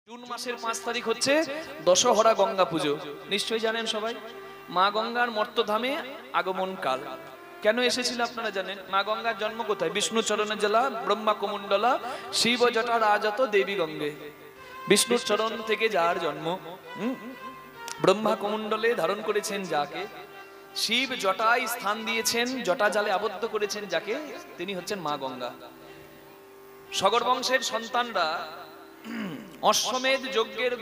June মাসের 5 তারিখ হচ্ছে দশহরা গঙ্গা পুজো। নিশ্চয়ই জানেন সবাই। মা গঙ্গার মর্তধামে আগমন কাল কেন এসেছিল আপনারা জানেন? মা গঙ্গার জন্ম কোথায়? বিষ্ণু চরণে জলা ব্রহ্মা কুমণ্ডলা শিব জটা রাজত দেবী গঙ্গে। বিষ্ণুর চরণ থেকে যার জন্ম, ব্রহ্মা কুমণ্ডলে ধারণ করেছেন যাকে, শিব জটায় স্থান দিয়েছেন, জটা জালে আবদ্ধ করেছেন যাকে, তিনি হচ্ছেন মা গঙ্গা। সগর বংশের সন্তানরা অশ্বমেধ যজ্ঞের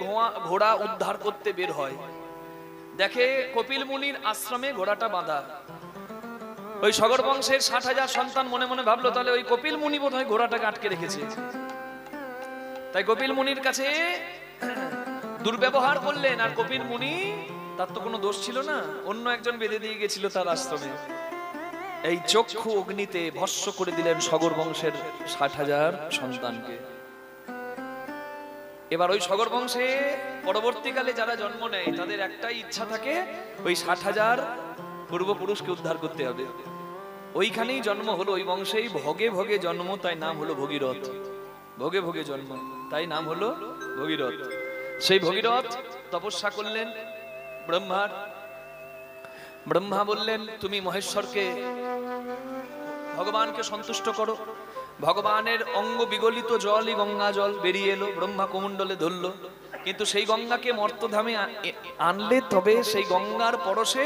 ঘোড়া উদ্ধার করতে বের হয়। দেখে কপিল মুনির আশ্রমে ঘোড়াটা বাঁধা। ওই সগর বংশের 60,000 সন্তান মনে মনে ভাবলো তাহলে ওই কপিল মুনি বোধহয় ঘোড়াটাকে আটকে রেখেছে। তাই কপিল মুনির কাছে দুর্ব্যবহার করলেন। আর কপিল মুনি, তার তো কোনো দোষ ছিল না, অন্য একজন বেঁধে দিয়ে গেছিল তার আশ্রমে। এই চক্ষু অগ্নিতে ভস্ম করে দিলেন সগর বংশের 60,000 সন্তানকে। এবার ওই সগর বংশে পরবর্তীকালে যারা জন্ম নেয় তাদের একটাই ইচ্ছা থাকে, ওই 60,000 পূর্বপুরুষকে উদ্ধার করতে হবে। ওইখানেই জন্ম হলো, ওই বংশেই ভোগে ভোগে জন্ম, তাই নাম হলো ভগীরথ। ভোগে ভোগে জন্ম, তাই নাম হলো ভগীরথ। সেই ভগীরথ তপস্যা করলেন ব্রহ্মার। ব্রহ্মা বললেন তুমি মহেশ্বরকে, ভগবানকে সন্তুষ্ট করো। ভগবানের অঙ্গ বিগলিত জলই গঙ্গা জল বেরিয়ে এলো, ব্রহ্মা কুমণ্ডলে ধরলো। কিন্তু সেই গঙ্গাকে মর্তধামে আনলে তবে সেই গঙ্গার পরশে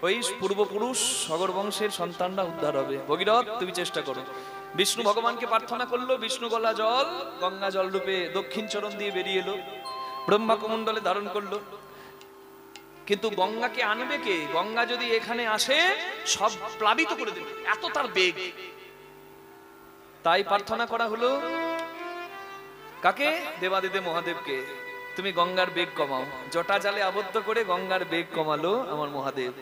ওই পূর্বপুরুষ সগর বংশের সন্তানরা উদ্ধার হবে। ভগীরথ তুমি চেষ্টা করো। বিষ্ণু ভগবানকে প্রার্থনা করলো, বিষ্ণু গলা জল গঙ্গা জল রূপে দক্ষিণ চরণ দিয়ে বেরিয়ে এলো, ব্রহ্মা কুমণ্ডলে ধারণ করলো। কিন্তু গঙ্গাকে আনবে কে? গঙ্গা যদি এখানে আসে সব প্লাবিত করে দেবে, এত তার বেগ। তাই প্রার্থনা করা হলো কাকে? দেবাদিদেব মহাদেবকে, তুমি গঙ্গার বেগ কমাও। জটা জালে আবদ্ধ করে গঙ্গার বেগ কমালো আমার মহাদেব।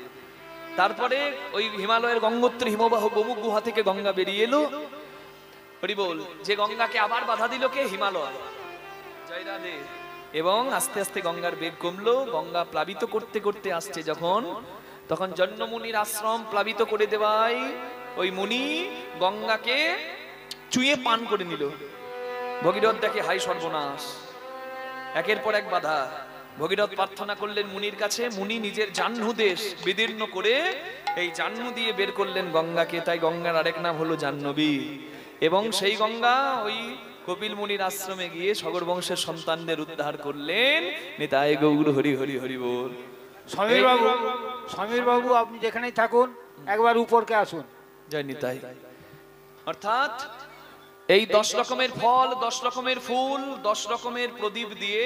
তারপরে ওই হিমালয়ের গঙ্গোত্রী হিমবাহ গোমুখ গুহা থেকে গঙ্গা বেরিয়ে এলো। হরি বল। যে গঙ্গাকে আবার বাধা দিল কে? হিমালয়। জয় রাধে। এবং আস্তে আস্তে গঙ্গার বেগ কমলো। গঙ্গা প্লাবিত করতে করতে আসছে যখন, তখন জন্য মুনির আশ্রম প্লাবিত করে দেওয়াই ওই মুনি গঙ্গাকে চুইয়ে পান করে নিল। ভগীরথ দেখে হাই সর্বনাশ, একের পর এক বাধা। ভগীরথ প্রার্থনা করলেন মুনির কাছে। মুনি নিজের জাহ্নু দেশ বিদীর্ণ করে এই জাহ্নু দিয়ে বের করলেন গঙ্গাকে। তাই গঙ্গার আরেক নাম হলো জাহ্নবী। এবং সেই গঙ্গা ওই কপিল মুনির আশ্রমে গিয়ে সগর বংশের সন্তানদের উদ্ধার করলেন। নিতাই গৌর হরি হরি হরি বল। সমীর বাবু, সমীর বাবু আপনি যেখানেই থাকুন একবার উপরকে আসুন। জয় নিতাই। অর্থাৎ এই 10 রকমের ফল, 10 রকমের ফুল, 10 রকমের প্রদীপ দিয়ে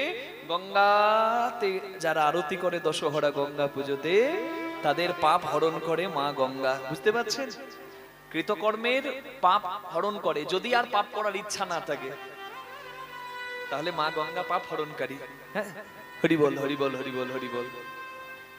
গঙ্গাতে যারা আরতি করে দশহরা গঙ্গা পুজোতে, তাদের পাপ হরণ করে মা গঙ্গা। বুঝতে পারছেন? কৃতকর্মের পাপ হরণ করে। যদি আর পাপ করার ইচ্ছা না থাকে তাহলে মা গঙ্গা পাপ হরণকারী। হ্যাঁ, হরি বল হরি বল হরি বল হরি বল।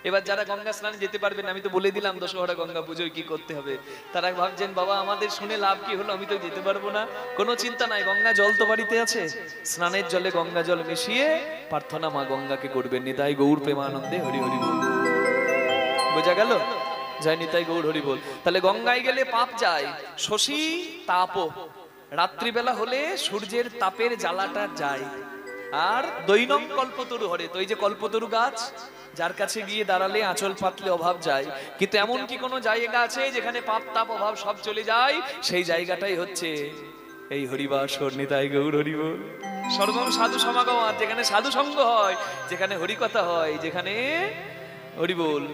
এবার যারা গঙ্গা স্নানে যেতে পারবেন, আমি তো বলে দিলাম দশহরা গঙ্গা পুজোয় কি করতে হবে। তারা ভাবছেন বাবা আমাদের শুনে লাভ কি হলো, আমি তো যেতে পারবো না। কোনো চিন্তা নাই, গঙ্গা জল তো বাড়িতে আছে। স্নানের জলে গঙ্গা জল মিশিয়ে প্রার্থনা মা গঙ্গাকে করবেন। নিতাই গৌর প্রেমানন্দে হরি হরি বল। বোঝা গেল? জয় নিতাই গৌর হরি বল। তাহলে গঙ্গায় গেলে পাপ যায়, শশী তাপ, রাত্রিবেলা হলে সূর্যের তাপের জ্বালাটা যায়। আর দৈনম কল্পতরু হরে, তো এই যে কল্পতরু গাছ, যার কাছে গিয়ে দাঁড়ালে আঁচল পাতলে অভাব যায়। কিন্তু এমন কি কোনো জায়গা আছে যেখানে পাপ তাপ অভাব সব চলে যায়? সেই জায়গাটাই হচ্ছে এই হরিবাসর। নিতাই গৌর হরি বল। সর্বম সাধু সমাগম, যেখানে সাধু সঙ্গ হয়, যেখানে হরিকথা হয়, যেখানে হরি বল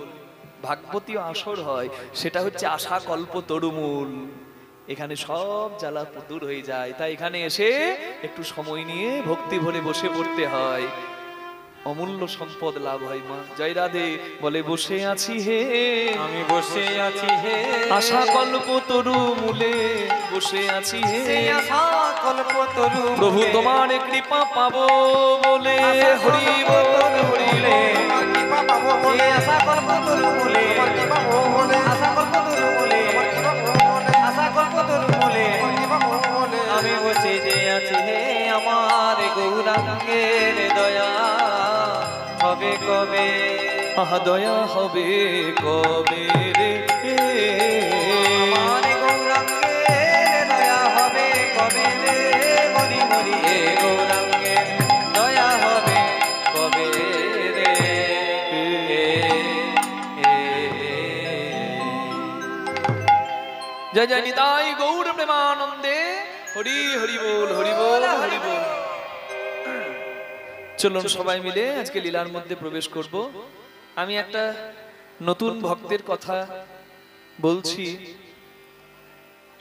ভাগবতী আসর হয়, সেটা হচ্ছে আশা কল্প তরুমূল। এখানে সব জ্বালা দূর হয়ে যায়। তাই এখানে এসে একটু সময় নিয়ে ভক্তি ভরে বসে পড়তে হয়, অমূল্য সম্পদ লাভ হয় মা। জয় রাধে। বলে বসে আছি হে, আমি বসে আছি হে, আশা কল্প তরু মূলে বসে আছি হে, আশা কল্প তরু প্রভু তোমার কৃপা পাবো বলে। হরি বল হরি বল। আশা কল্প তরু মূলে, আশা কল্প তরু মূলে, আশা কল্প তরু মূলে আমি বসে যে আছি হে, আমার গৌরাঙ্গের দয়া হবে কবে? আহা দয়া হবে কবে রে, আমার গৌরাঙ্গের দয়া হবে কবে রে? মরি মরি গৌরাঙ্গের দয়া হবে জয় জয় নিতাই গৌর প্রেমানন্দে হরি হরি বল হরি বল হরি বল। চলুন সবাই মিলে আজকে লীলার মধ্যে প্রবেশ করব। আমি একটা নতুন ভক্তের কথা বলছি,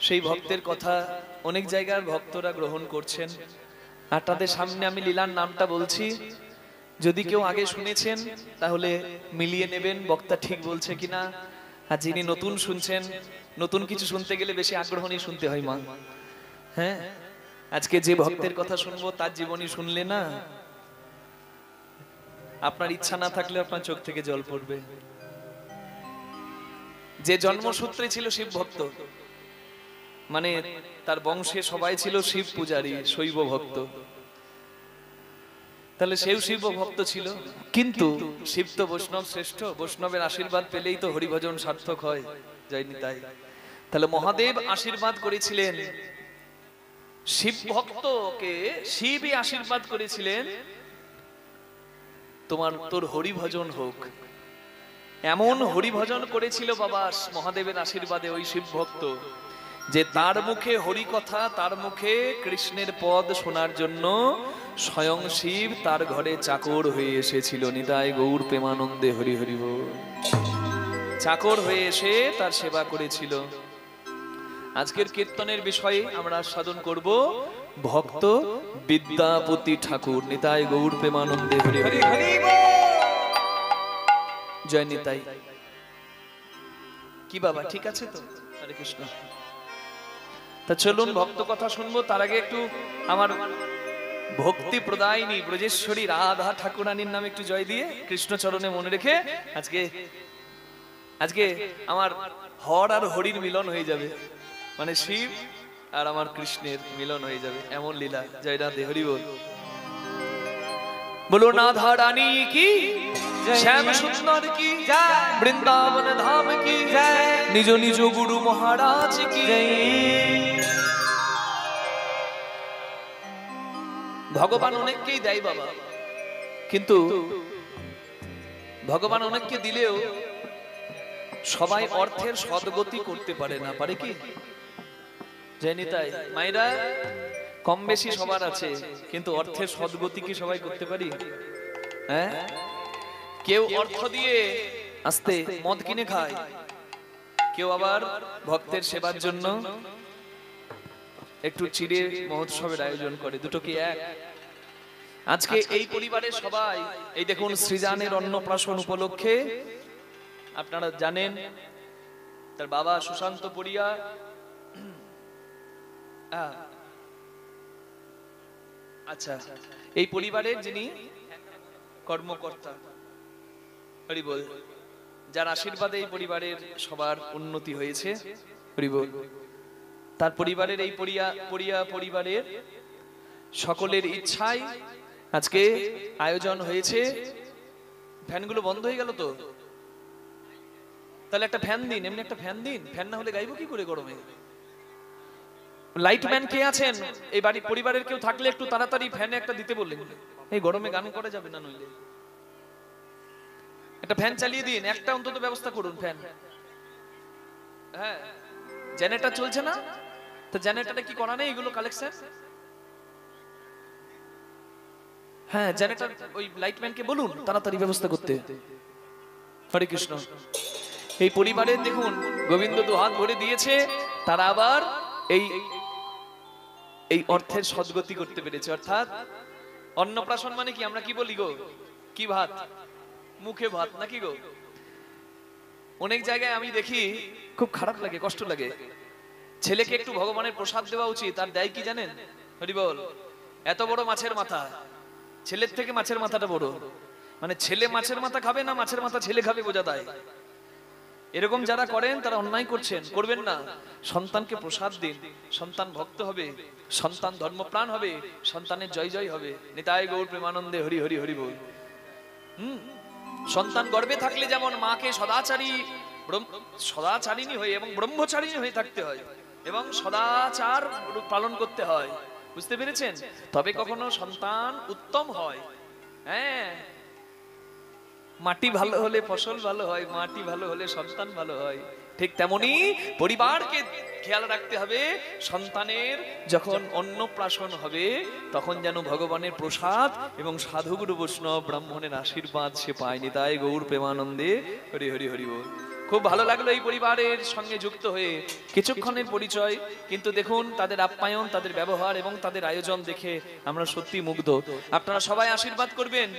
সেই ভক্তের কথা অনেক জায়গার ভক্তরা গ্রহণ করছেন, আর তাদের সামনে আমি লীলার নামটা বলছি। যদি কেউ আগে শুনেছেন তাহলে মিলিয়ে নেবেন বক্তা ঠিক বলছে কিনা, আর যিনি নতুন শুনছেন, নতুন কিছু শুনতে গেলে বেশি আগ্রহ নিয়ে শুনতে হয় মা। হ্যাঁ, আজকে যে ভক্তের কথা শুনবো তার জীবনী শুনলে না, আপনার ইচ্ছা না থাকলে আপনার চোখ থেকে জল পড়বে। যে জন্মসূত্রে ছিল শিব ভক্ত, মানে তার বংশে সবাই ছিল শিব পূজারী, শৈব ভক্ত, তাহলে সেও শিব ভক্ত ছিল। কিন্তু শিব তো বৈষ্ণব শ্রেষ্ঠ, বৈষ্ণবের আশীর্বাদ পেলেই তো হরিভজন সার্থক হয়। জয় নিতাই। তাহলে মহাদেব আশীর্বাদ করেছিলেন শিব ভক্তকে, শিবই আশীর্বাদ করেছিলেন তোর হরিভজন হোক। এমন হরিভজন করেছিল বাবা মহাদেবের আশীর্বাদে ওই শিব ভক্ত, যে তার মুখে হরি কথা, তার মুখে কৃষ্ণের পদ শোনার জন্য স্বয়ং শিব তার ঘরে চাকর হয়ে এসেছিল। নিতাই গৌর প্রেমানন্দে হরি হরি বল। চাকর হয়ে এসে তার সেবা করেছিল। আজকের কীর্তনের বিষয়ে আমরা সাধন করব ভক্ত বিদ্যাপতি ঠাকুর। নিতাই গৌর প্রেমানন্দে হরি হরি হরি বল। জয় নিতাই। কি বাবা ঠিক আছে তো? হরে কৃষ্ণ। তা চলুন ভক্ত কথা শুনবো। তার আগে একটু আমার ভক্তি প্রদায়িনী ব্রজেশ্বরী রাধা ঠাকুরানীর নামে একটু জয় দিয়ে কৃষ্ণ চরণে মনে রেখে আজকে আমার হর আর হরির মিলন হয়ে যাবে, মানে শিব আর আমার কৃষ্ণের মিলন হয়ে যাবে, এমন লীলা। জয় রাধে হরি বল। बोलो नाधा रानी की, श्याम सुंदर की, वृंदावन धाम की, निजो निजो गुरु महाराज की। ভগবান অনেককেই দেয় বাবা, কিন্তু ভগবান অনেককে দিলেও সবাই অর্থের সদ্গতি করতে পারে না, পারে কি? জানি তাই মায়েরা কম বেশি সবার আছে, কিন্তু অর্থের সদ্গতি কি সবাই করতে পারি? হ্যাঁ, কেউ অর্থ দিয়ে আস্তে মদ কিনে খায়, কেউ আবার ভক্তের সেবার জন্য একটু চিড়ে মহোৎসবের আয়োজন করে। দুটো কি এক? আজকে এই পরিবারের সবাই এই দেখুন সৃজানের অন্নপ্রাশন উপলক্ষে, আপনারা জানেন তার বাবা সুশান্ত পড়িয়া, আচ্ছা, এই পরিবারের যিনি কর্মকর্তা, হরি বল, যার আশীর্বাদে এই পরিবারের সবার উন্নতি হয়েছে, হরি বল। তার পরিবারের এই পরিবারের সকলের ইচ্ছায় আজকে আয়োজন হয়েছে। ফ্যানগুলো বন্ধ হয়ে গেল তো, তাহলে একটা ফ্যান দিন, এমনি একটা ফ্যান দিন। ফ্যান না হলে গাইবো কি করে গরমে? লাইটম্যান কে আছেন এই বাড়ি পরিবারের কেউ থাকলে একটু তাড়াতাড়ি ফ্যানে একটা দিতে বললেন, এই গরমে গান করা যাবে না, নইলে একটা ফ্যান চালিয়ে দিন, একটা অন্তত ব্যবস্থা করুন ফ্যান। হ্যাঁ, জেনারেটর চলছে না তো জেনারেটরে কি করা নেই এগুলো কালেকশন? হ্যাঁ, জেনারেটর ওই লাইটম্যানকে বলুন তাড়াতাড়ি ব্যবস্থা করতে। হরে কৃষ্ণ। এই পরিবারের দেখুন গোবিন্দ দুহাত ভরে দিয়েছে, তারা আবার এই অর্থের সদ্গতি করতে পেরেছে। অর্থাৎ অন্নপ্রাশন মানে কি, আমরা কি বলি গো, কি ভাত, মুখে ভাত নাকি গো? অনেক জায়গায় আমি দেখি খুব খারাপ লাগে, কষ্ট লাগে। ছেলেকে একটু ভগবানের প্রসাদ দেওয়া উচিত, আর দেয় কি জানেন? হরি বল। এত বড় মাছের মাথা, ছেলের থেকে মাছের মাথাটা বড়, মানে ছেলে মাছের মাথা খাবে না, মাছের মাথা ছেলে খাবে, বোঝা দেয়। এরকম যারা করেন তারা অন্যায় করছেন, করবেন না। সন্তানকে প্রসাদ দিন, সন্তান ভক্ত হবে, সন্তান ধর্মপ্রাণ হবে, সন্তানের জয় জয় হবে। নিতাই গৌর প্রেমানন্দে হরি হরি হরি বল। সন্তান গর্ভে থাকলে যেমন মাকে সদাচারিণী হয়ে এবং ব্রহ্মচারিণী হয়ে থাকতে হয় এবং সদাচার পালন করতে হয়, বুঝতে পেরেছেন? তবে কখনো সন্তান উত্তম হয়। হ্যাঁ, মাটি ভালো হলে ফসল ভালো হয়, মাটি ভালো হলে সন্তান ভালো হয়। ঠিক তেমনি পরিবারকে খেয়াল রাখতে হবে, সন্তানের যখন অন্নপ্রাশন হবে তখন যেন ভগবানের প্রসাদ এবং সাধুগুরু বৈষ্ণব ব্রাহ্মণের আশীর্বাদ সে পায়নি। তাই গৌর প্রেমানন্দে হরি হরি হরি বল। খুব ভালো লাগলো এই পরিবারের সঙ্গে যুক্ত হয়ে, কিছুক্ষণের পরিচয়, কিন্তু দেখুন তাদের আপ্যায়ন, তাদের ব্যবহার এবং তাদের আয়োজন দেখে আমরা সত্যি মুগ্ধ। আপনারা সবাই আশীর্বাদ করবেন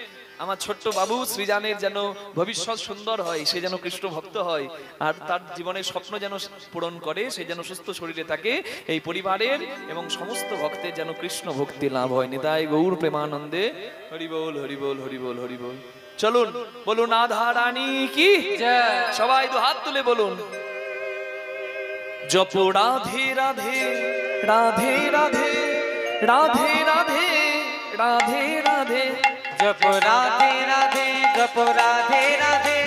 আমার ছোট্ট বাবু সৃজানের যেন ভবিষ্যৎ সুন্দর হয়, সে যেন কৃষ্ণ ভক্ত হয়, আর তার জীবনের স্বপ্ন যেন পূরণ করে, সে যেন সুস্থ শরীরে থাকে। এই পরিবারের এবং সমস্ত ভক্তের যেন কৃষ্ণ ভক্তি লাভ হয়। নিতাই গৌর প্রেমানন্দে হরি বল হরি বল হরি বল হরি বল। চলুন বলুন রাধা রানী কি জয়। সবাই দু হাত তুলে বলুন জপ রাধে রাধে রাধে রাধে রাধে রাধে রাধে রাধে जप राधे राधे जप राधे राधे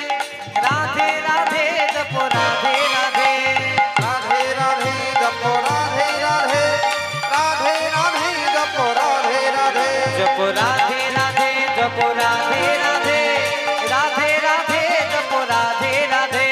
राधे राधे जप राधे राधे राधे राधे जप राधे राधे राधे राधे जप राधे राधे जप राधे राधे जप राधे राधे राधे राधे जप राधे राधे।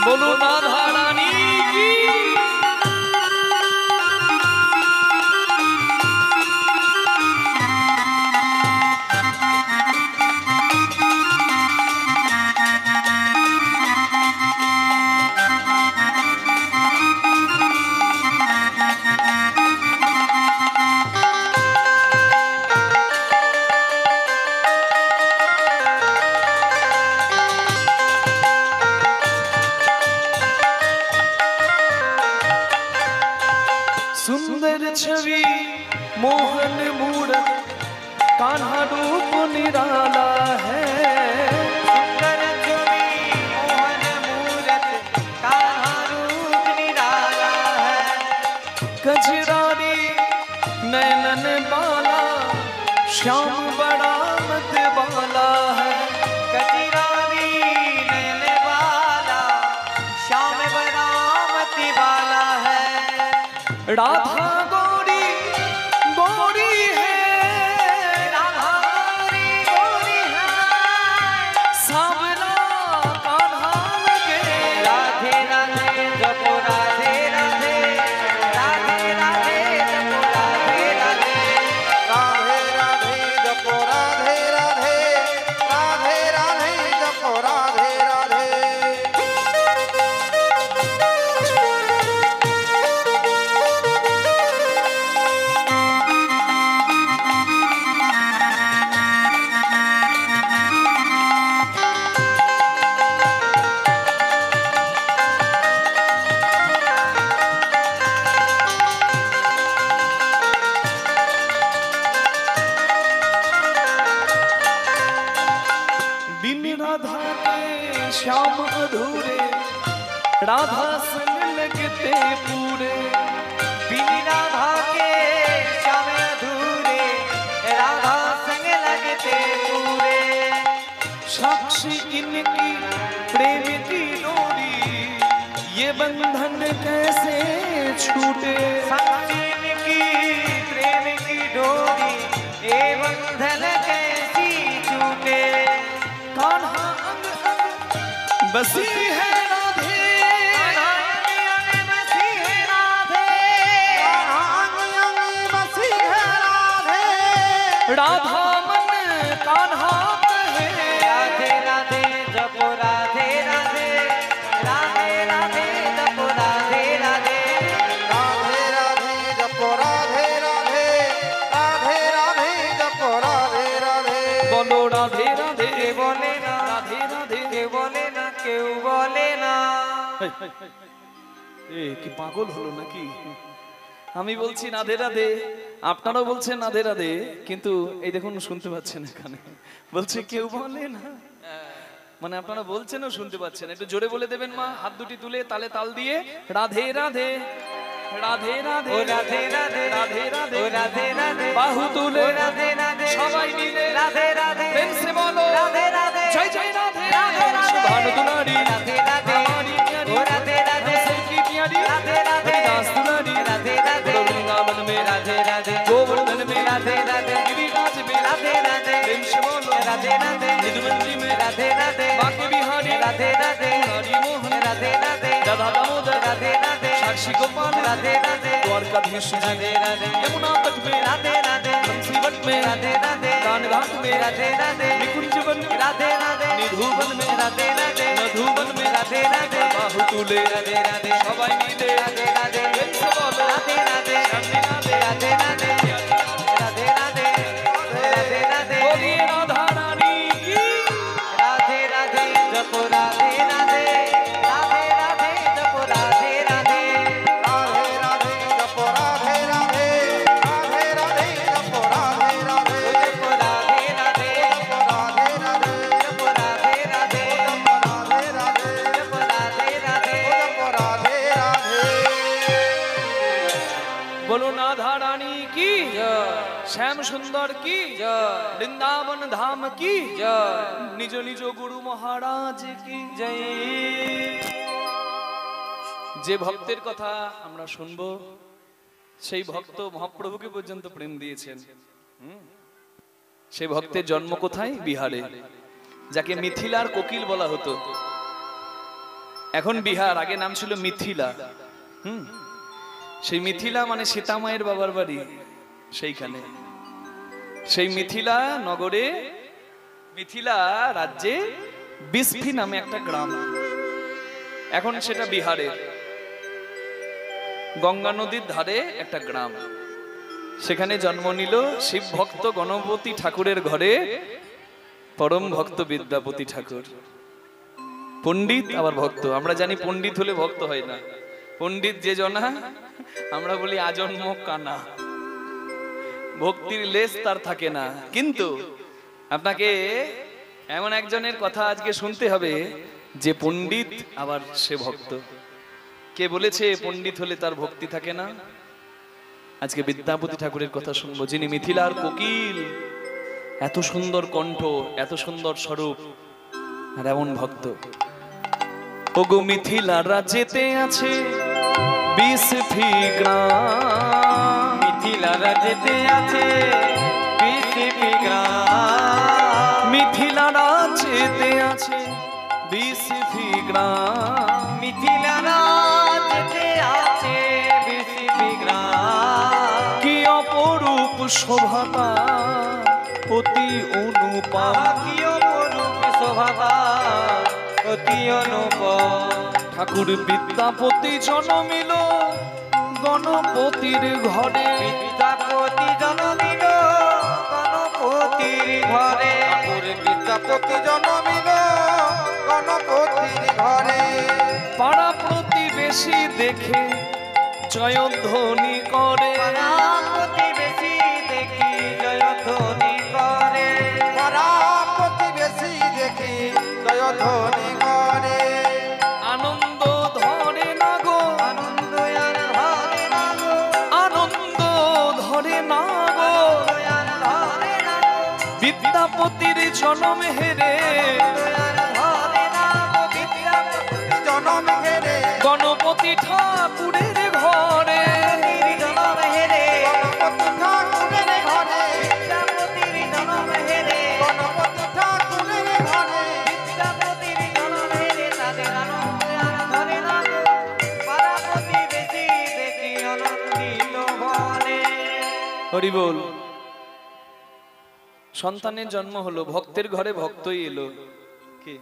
বলুন রাধা রানী কি। सुंदर छवि मोहन मूरत कान्हा रूप निराला है। सुंदर छवि मोहन मूरत कान्हा रूप निराला है। गजरारी नयनन बाला श्याम बड़ा मत बाला है। गजरारी नैन वाला श्याम बड़ा मति वाला है। राधा गौरी गौरी है, राधा गौरी है। सांवला कान्हा लगे। राधे राधे जप राधे राधे राधे राधे जप राधे राधे राधे राधे जप राधे राधे राधे राधे जप राधे राधे बिन राधा के श्याम अधूरे, राधा संग लगते पूरे। बिन राधा के श्याम अधूरे, राधा संग लगते पूरे। साक्षी इनकी प्रेम की डोरी, ये बंधन कैसे छूटे। साक्षी की प्रेम की डोरी, ये बंधन कैसी छूटे। कान्हा अंग अंग बसी है राधे, बसी है राधे। अंग अंग बसी है राधे राधा मन कान्हा कहे। राधे राधे जप राधे राधे राधे राधे जप राधे राधे राधे राधे जप राधे राधे राधे राधे जप राधे राधे बोलो राधे राधे के बोले ना राधे राधे के बोले ना केउ बोले ना। এ কি পাগল হলো নাকি? আমি বলছি রাধে রাধে, আপনারাও বলছেন রাধে রাধে, কিন্তু এই দেখুন শুনতে পাচ্ছেন এখানে বলছে কেউ বলে না। মানে আপনারা বলছেনও শুনতে পাচ্ছেন। একটু জোরে বলে দেবেন মা, হাত দুটি তুলে তালে তাল দিয়ে রাধে রাধে রাধে রাধে ও রাধে রাধে রাধে রাধে ও রাধে রাধে বাহু তুলে ও রাধে রাধে সবাই মিলে রাধে রাধে প্রেম সে বলো রাধে রাধে জয় জয় রাধে রাধে রাধে সুভানু দুলারি রাধে রাধে हमारी प्यारी ও রাধে রাধে हमसे की प्यारी রাধে রাধে हरिदास दुलारी রাধে राधे वृंदावन में राधे राधे गोवर्धन में राधे राधे गिरिराज में राधे राधे प्रेम से बोलो राधे राधे निधुवंजी में राधे राधे बाके बिहारी राधे राधे हरि मोहन राधे राधे राधा दामोदर राधे राधे साक्षी गोपाल राधे राधे द्वारकाधीश जी राधे राधे यमुना तट में राधे राधे बंसीवट में राधे राधे दान घाट में राधे राधे निकुंज वन में राधे राधे निधुवन में राधे राधे मधुवन में राधे राधे बाहु तुले राधे राधे सबाई मिले राधे राधे प्रेम से बोलो राधे राधे श्यामी राधे राधे राधे राधे राधे राधे राधे बोलिए राधा रानी की राधे राधे जप राधे राधे राधे राधे जप राधे राधे राधे राधे जप राधे राधे राधे राधे जप राधे राधे जप राधे राधे राधे राधे जप राधे राधे राधे राधे जप राधे राधे जप राधे राधे बोलो राधा रानी की जय श्याम सुंदर की जय वृंदावन धाम की जय निज निज गुरु महाराज की जय যে ভক্তের কথা আমরা শুনবো সেই ভক্ত মহাপ্রভুকে পর্যন্ত প্রেম দিয়েছেন। সেই ভক্তের জন্ম কোথায়? বিহারে, যাকে মিথিলার কোকিল বলা হতো। এখন বিহার, আগে নাম ছিল মিথিলা। সেই মিথিলা মানে সীতামায়ের বাবার বাড়ি সেইখানে। সেই মিথিলা নগরে, মিথিলা রাজ্যে বিসফি নামে একটা গ্রাম, এখন সেটা বিহারের গঙ্গা নদীর ধারে একটা গ্রাম। সেখানে জন্ম নিল শিব ভক্ত গণপতি ঠাকুরের ঘরে পরম ভক্ত বিদ্যাপতি ঠাকুর। পণ্ডিত আবার ভক্ত। আমরা জানি পণ্ডিত হলে ভক্ত হয় না। পণ্ডিত যে জনা, আমরা বলি আজন্ম কানা, ভক্তির লেশ তার থাকে না। কিন্তু আপনাকে এমন একজনের কথা আজকে শুনতে হবে যে পণ্ডিত আবার সে ভক্ত। কে বলেছে পণ্ডিত হলে তার ভক্তি থাকে না? আজকে বিদ্যাপতি ঠাকুরের কথা শুনবো, যিনি মিথিলার কোকিল, এত সুন্দর কণ্ঠ, এত সুন্দর স্বরূপ, আর এমন ভক্ত। ওগো মিথিলার রাজ্যেতে আছে বিসফি গ্রাম, মিথিলা রাজ্যেতে আছে বিসফি গ্রাম, মিথিলা রাজ্যেতে আছে বিসফি গ্রাম, মিথিলা রাজ্যেতে আছে বিসফি গ্রাম। কি অপরূপ শোভাতা অতি অনুপম, কি অপরূপ শোভা অতি অনুপম। ঠাকুর বিদ্যাপতি জন্মিল গণপতির ঘরে, বিদ্যাপতি জন্মিল গণপতির ঘরে, ঠাকুর বিদ্যাপতি জন্মিল গণপতির ঘরে। পাড়া প্রতিবেশী দেখে জয়ধ্বনি করে, পাড়া প্রতিবেশী দেখি জয়ধ্বনি করে, পাড়া প্রতিবেশী দেখি জয়ধ্বনি করে। আনন্দ ধরে না গো, আনন্দ আর ধরে না গো, আনন্দ ধরে না গো, আর ধরে না গো, বিদ্যাপতির জন্ম হেরে আর ধরে না গো, বিদ্যাপতি জনম হেরে গণপতি ঠাকুরের ঘরে, জনম হেরে, গণপতি ঠাকুরের ঘরে, বিদ্যাপতির জনম হেরে, গণপতি ঠাকুরের ঘরে। বিদ্যাপতির জনম হেরে, তাদের আনন্দ আর ধরে না গো, পাড়া প্রতিবেশী দেখি আনন্দিত বনে। হরি বল। সন্তানের জন্ম হলো, ভক্তের ঘরে ভক্তই এলো। কে?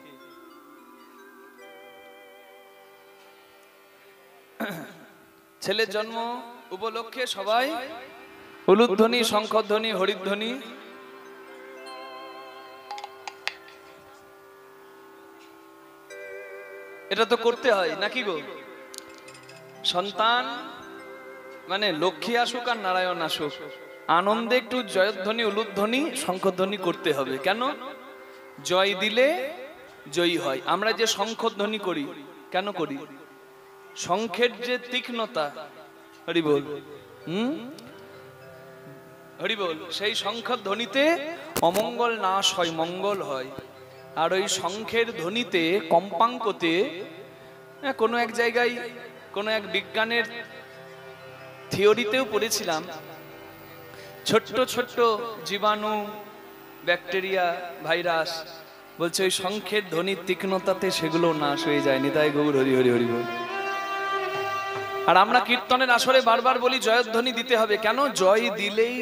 ছেলের জন্ম উপলক্ষে সবাই উলুধ্বনি, শঙ্খধ্বনি, হরিধ্বনি। এটা তো করতে হয় নাকি গো? সন্তান মানে লক্ষ্মী আসুক আর নারায়ণ আসুক, আনন্দে একটু জয়ধ্বনি উলুধ্বনি শঙ্খধ্বনি করতে হবে। কেন? জয় দিলে জয়ী হয়। আমরা যে শঙ্খধ্বনি করি কেন করি? শঙ্খের যে তীক্ষ্ণতা, হরি বল, হরি বল, সেই শঙ্খের ধ্বনিতে অমঙ্গল নাশ হয়, মঙ্গল হয়। আর ওই শঙ্খের ধ্বনিতে কম্পাঙ্কতে কোনো এক জায়গায় কোনো এক বিজ্ঞানের থিওরিতেও পড়েছিলাম, ছোট্ট ছোট্ট জীবাণু, ব্যাকটেরিয়া, ভাইরাস, বলছে ওই শঙ্খের ধ্বনির তীক্ষ্ণতাতে সেগুলো নাশ হয়ে যায়। নিতাই গৌর হরি হরি হরি বল। আর আমরা কীর্তনের আসরে বারবার বলি জয়ধ্বনি দিতে হবে। কেন? জয় দিলেই